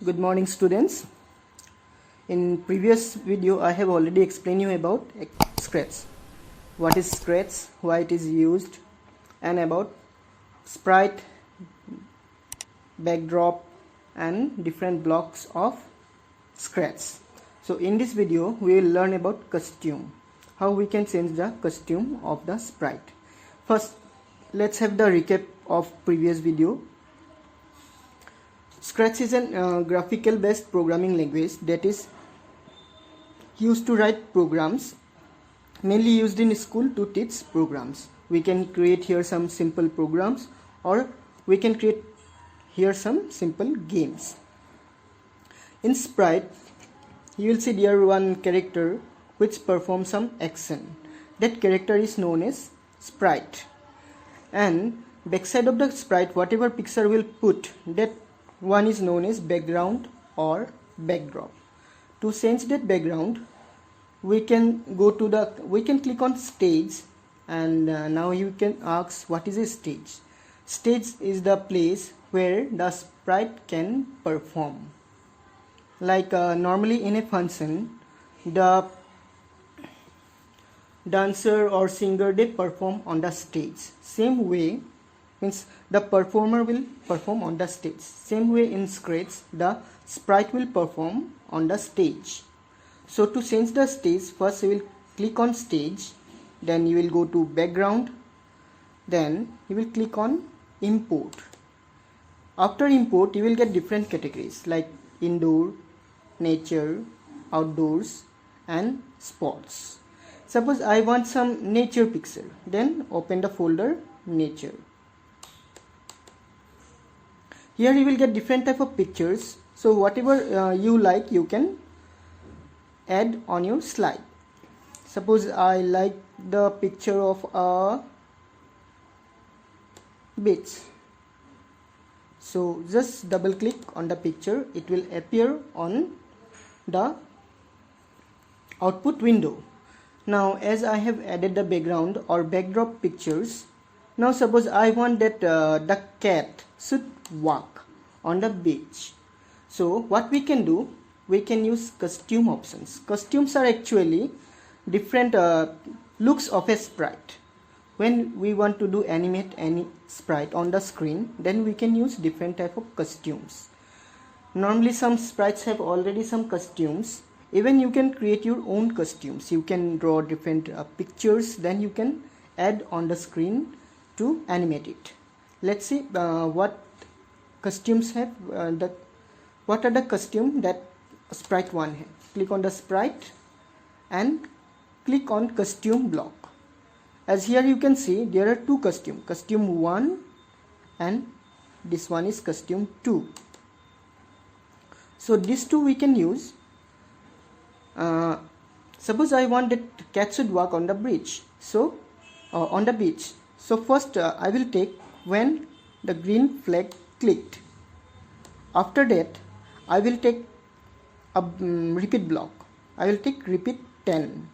Good morning, students. In previous video I have already explained you about Scratch. What is Scratch, why it is used, and about Sprite, backdrop and different blocks of Scratch. So in this video we will learn about costume, how we can change the costume of the sprite. First, let's have the recap of previous video. Scratch is a graphical based programming language that is used to write programs, mainly used in school to teach programs. We can create here some simple programs, or we can create here some simple games. In Sprite, you will see there one character which performs some action. That character is known as Sprite, and backside of the sprite, whatever picture will put, that one is known as background or backdrop. To change that background, we can click on stage, and now you can ask, what is a stage? Stage is the place where the sprite can perform. Like normally in a function, the dancer or singer, they perform on the stage. Same way, means the performer will perform on the stage. Same way in Scratch, the sprite will perform on the stage. So to change the stage, first you will click on stage, then you will go to background, then you will click on import. After import, you will get different categories like indoor, nature, outdoors and sports. Suppose I want some nature picture, then open the folder nature. Here you will get different type of pictures, so whatever you like, you can add on your slide. Suppose I like the picture of a beach, so just double click on the picture, it will appear on the output window. Now as I have added the background or backdrop pictures, now suppose I want that the cat should walk on the beach. So what we can do, we can use costume options. Costumes are actually different looks of a sprite. When we want to do animate any sprite on the screen, then we can use different type of costumes. Normally some sprites have already some costumes. Even you can create your own costumes. You can draw different pictures, then you can add on the screen to animate it. Let's see what costumes have what are the costume that sprite 1 has. Click on the sprite and click on costume block. As here you can see, there are two costumes, costume 1 and this one is costume 2. So these two we can use. Suppose I want that cat should walk on the bridge, so on the beach. So first I will take when the green flag clicked. After that I will take a repeat block. I will take repeat 10.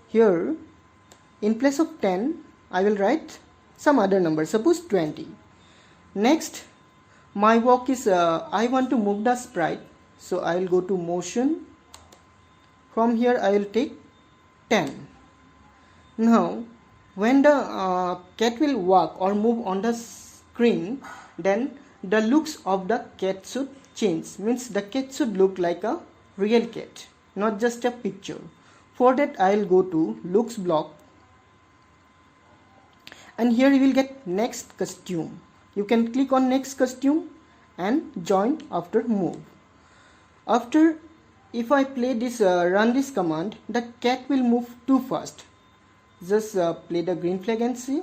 Here in place of 10 I will write some other number, suppose 20. Next my work is I want to move the sprite, so I will go to motion. From here I will take 10. Now when the cat will walk or move on the screen, then the looks of the cat should change. Means the cat should look like a real cat, not just a picture. For that I will go to looks block, and here you will get next costume. You can click on next costume and join after move. After, if I play this run this command, the cat will move too fast. Just play the green flag and see,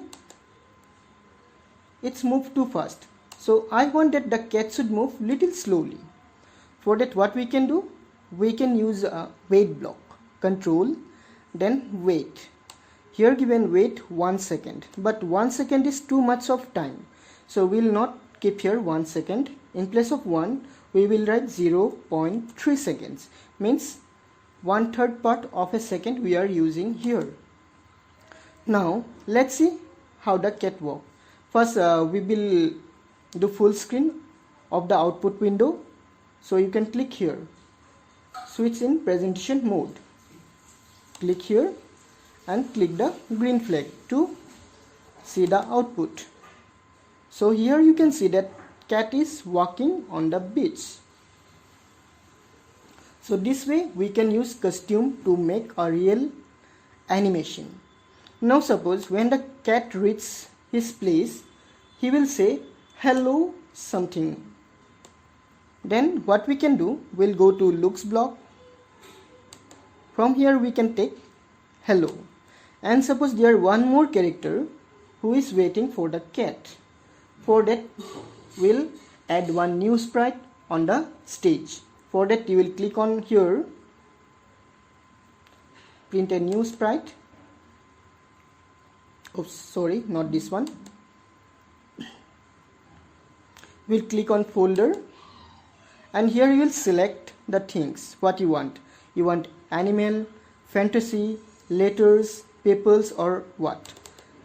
it's moved too fast. So I want that the cat should move little slowly. For that what we can do, we can use a wait block, control then wait. Here given wait 1 second, but 1 second is too much of time, so we will not keep here 1 second. In place of 1 we will write 0.3 seconds, means 1/3 part of a second we are using here. Now let's see how the cat walks. First we will do full screen of the output window. So you can click here, switch in presentation mode, click here and click the green flag to see the output. So here you can see that cat is walking on the beach. So this way we can use costume to make a real animation. Now suppose when the cat reaches his place, he will say hello something. Then what we can do, we'll go to looks block. From here we can take hello. And suppose there one more character who is waiting for the cat. For that we'll add one new sprite on the stage. For that you will click on here, print a new sprite. Oh sorry, not this one. We'll click on folder and here you will select the things what you want. You want animal, fantasy, letters, peoples or what.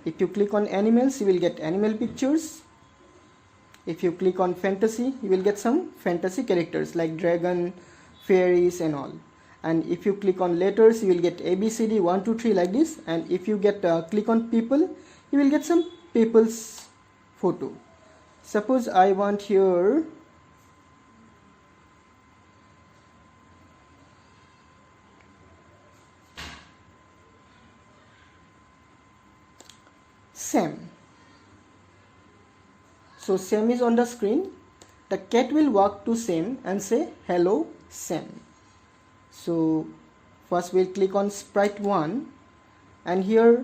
If you click on animals you will get animal pictures. If you click on fantasy you will get some fantasy characters like dragon, fairies and all. And if you click on letters you will get ABCD 1 2 3 like this. And if you get click on people you will get some people's photo. Suppose I want here Sam. So Sam is on the screen. The cat will walk to Sam and say hello Sam. So first we'll click on sprite 1 and here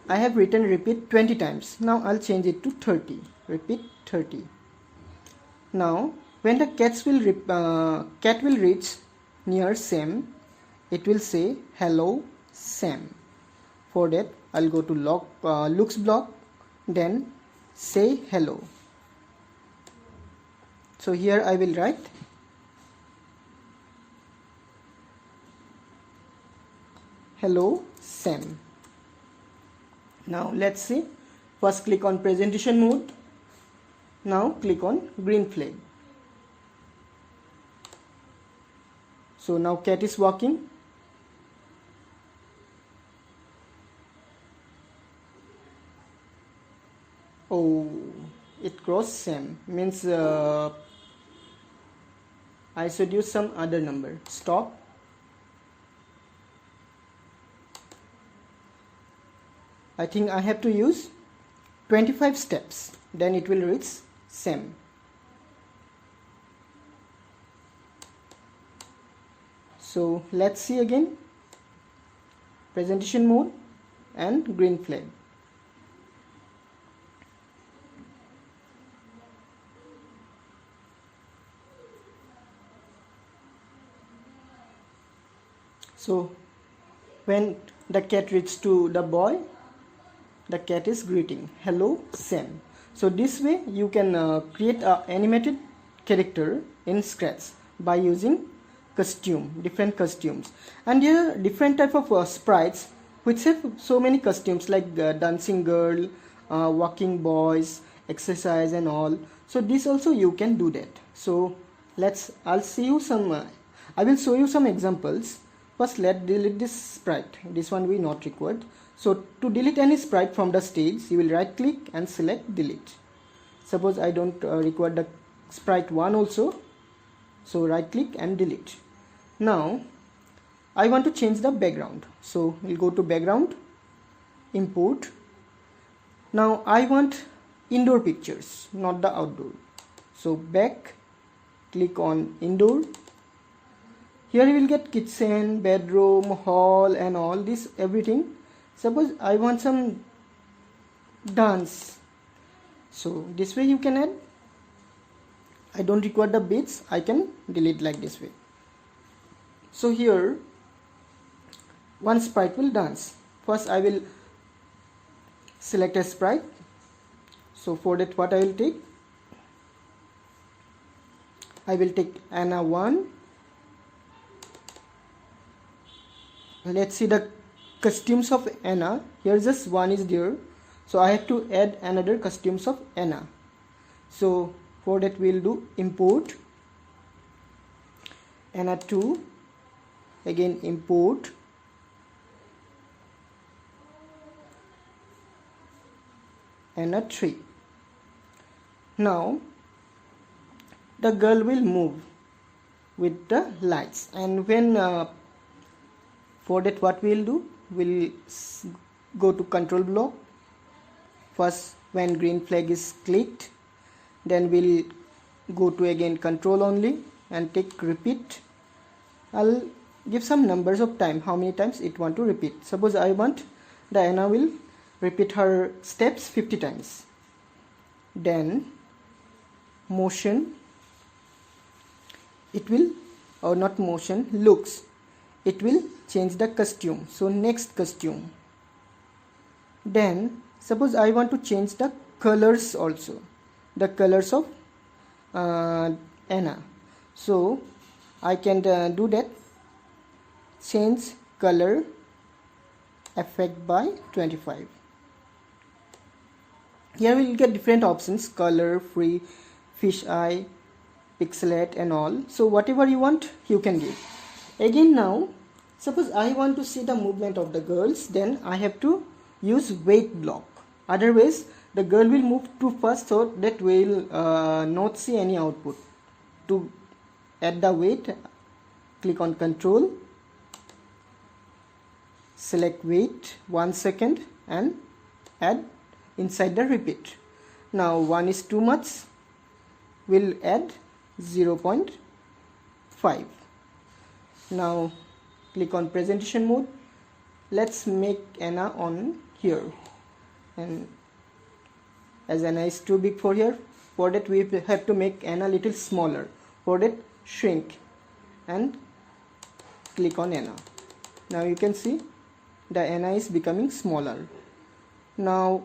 I have written repeat 20 times. Now I'll change it to 30. Repeat 30. Now when the cat will reach near Sam, it will say hello Sam. For that I'll go to looks block, then say hello. So here I will write hello Sam. Now let's see. First click on presentation mode. Now click on green flag. So now cat is walking. Oh, it crossed Sam. Means I should use some other number. Stop. I think I have to use 25 steps. Then it will reach Sam. So let's see again. Presentation mode and green flag. So when the cat reaches to the boy, the cat is greeting hello Sam. So this way you can create an animated character in Scratch by using different costumes. And there are different type of sprites which have so many costumes like dancing girl, walking boys, exercise and all. So this also you can do that. So I will show you some examples. First let's delete this sprite. This one we not required. So to delete any sprite from the stage, you will right click and select delete. Suppose I don't require the sprite 1 also. So right click and delete. Now I want to change the background. So we'll go to background, import. Now I want indoor pictures, not the outdoor. So back, click on indoor. Here you will get kitchen, bedroom, hall and all this everything. Suppose I want some dance. So this way you can add. I don't require the bits. I can delete like this way. So here one sprite will dance. First I will select a sprite. So for that what I will take? I will take Anna 1. Let's see the costumes of Anna. Here just one is there. So I have to add another costumes of Anna. So for that we'll do import Anna 2, again import, Anna 3. Now the girl will move with the lights, and when for that what we'll do, we'll go to control block. First, when green flag is clicked, then we'll go to again control only and take repeat. I'll give some numbers of time, how many times it want to repeat. Suppose I want Diana will repeat her steps 50 times. Then motion, it will, or not motion, looks, it will change the costume. So next costume. Then suppose I want to change the colors also, the colors of Anna. So I can do that, change color effect by 25. Here we will get different options, color, free, fish eye, pixelate and all. So whatever you want you can give. Again now suppose I want to see the movement of the girls, then I have to use weight block. Otherwise the girl will move too fast, so that we will not see any output. To add the weight, click on control, select weight 1 second and add inside the repeat. Now 1 is too much, we'll add 0.5. Now click on presentation mode. Let's make Anna on here, and as Anna is too big for here, for that we have to make Anna little smaller. For that shrink and click on Anna. Now you can see the Anna is becoming smaller. Now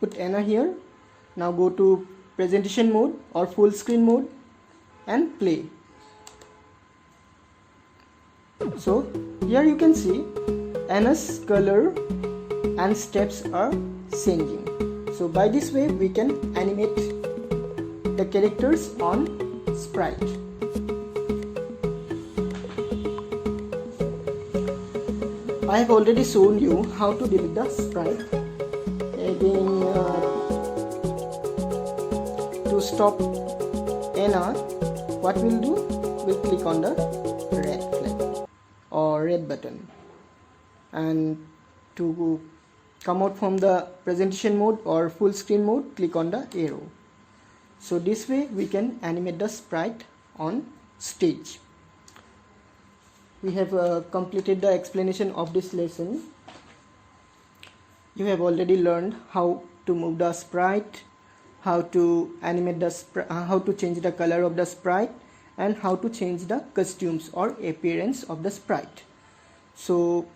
put Anna here. Now go to presentation mode or full screen mode and play. So here you can see Anna's color and steps are changing. So by this way we can animate the characters on Sprite. I have already shown you how to delete the Sprite. Again, to stop Anna, what we'll do, we'll click on the red flag or red button, and to come out from the presentation mode or full screen mode, click on the arrow. So this way we can animate the sprite on stage. We have completed the explanation of this lesson. You have already learned how to move the sprite, how to animate the how to change the color of the sprite, and how to change the costumes or appearance of the sprite. So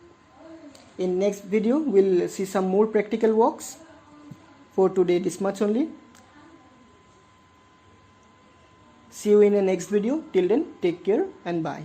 in next video we'll see some more practical works. For today this much only. See you in the next video. Till then, take care and bye.